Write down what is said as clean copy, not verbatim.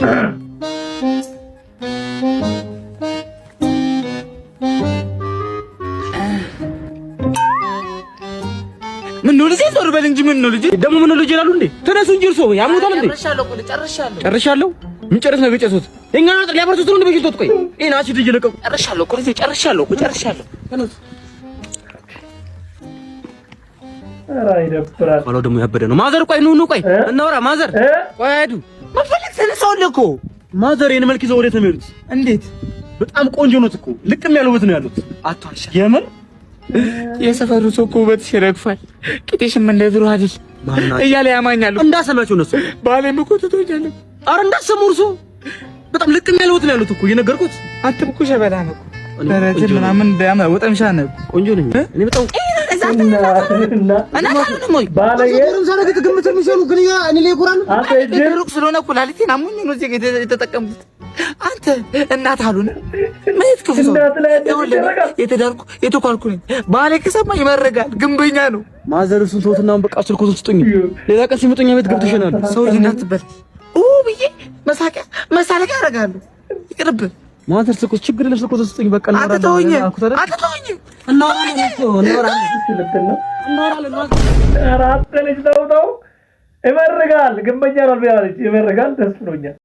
ምን ነው ልጅ ዞር በል እንጂ ምን ነው ልጅ ደግሞ ምን ነው ልጅ ይላሉ እንዴ? ተነሱ እንጂ እርሶ ያሙታል እንዴ? ጨርሻለሁ። ምን ጨርስ ነው የጨሱት? እኛ ነው ሊያበርቱት ነው እንዴ? በጅቶት ቆይ እኔ አቺ ልጅ ለቀቁ። ጨርሻለሁ እኮ ልጅ ጨርሻለሁ። ተነሱ። ኧረ ይደብራል። ባለው ደግሞ ያበደ ነው። ማዘር ቆይ ኑ ቆይ እናውራ። ማዘር ቆይ አይዱ መፈልክ ተነሳው ለኮ ማዘር የኔ መልክ ይዘው ወዴት ነው የሚሄዱት? እንዴት በጣም ቆንጆ ነው እኮ ልቅም ያሉበት ነው ያሉት። አቷልሽ የምን የሰፈሩ ሰው እኮ ውበትሽ ይረግፋል፣ ቂጤሽም እንደ ድሮ አይደል እያለ ያማኛሉ። እንዳሰማቸው እነሱ ባሌም እኮ ትቶኛል። ኧረ እንዳሰሙ እርሶ በጣም ልቅም ያሉበት ነው ያሉት እኮ የነገርኩት። አንተም እኮ ሸበላ ነው በረጅም ምናምን ዳማ ወጣምሻ ነው ቆንጆ ነኝ እኔ በጣም እና ታውቁኝ ባለየ ዘረግ ተገምተ የሚሰሩ ግን እኔ ላይ ኩራን ሩቅ ስለሆነ ኩላሊቴን አሞኝ ነው እዚህ የተጠቀምኩት። አንተ እናት አሉን ማየት ከፍቶ የተዳርኩ የተኳልኩ ነኝ። ባሌ ከሰማ ይመረጋል። ግንበኛ ነው። ማዘር እሱን ተውትና በቃ ስልኩን ስጡኝ። ሌላ ቀን ሲመጡኝ ቤት ገብተሽናል። ሰው ልጅ እናትበት ብዬ መሳለቂያ ያደርጋሉ። ይቅርብ ማዘር ስልኩ ችግር የለም። ስልኩ ስጡኝ በቃ አትተውኝ። እናወራለን። ራስ ልጅ ነው ይመረጋል። ግንበኛ ነው ይመረጋል። ደስ ብሎኛል።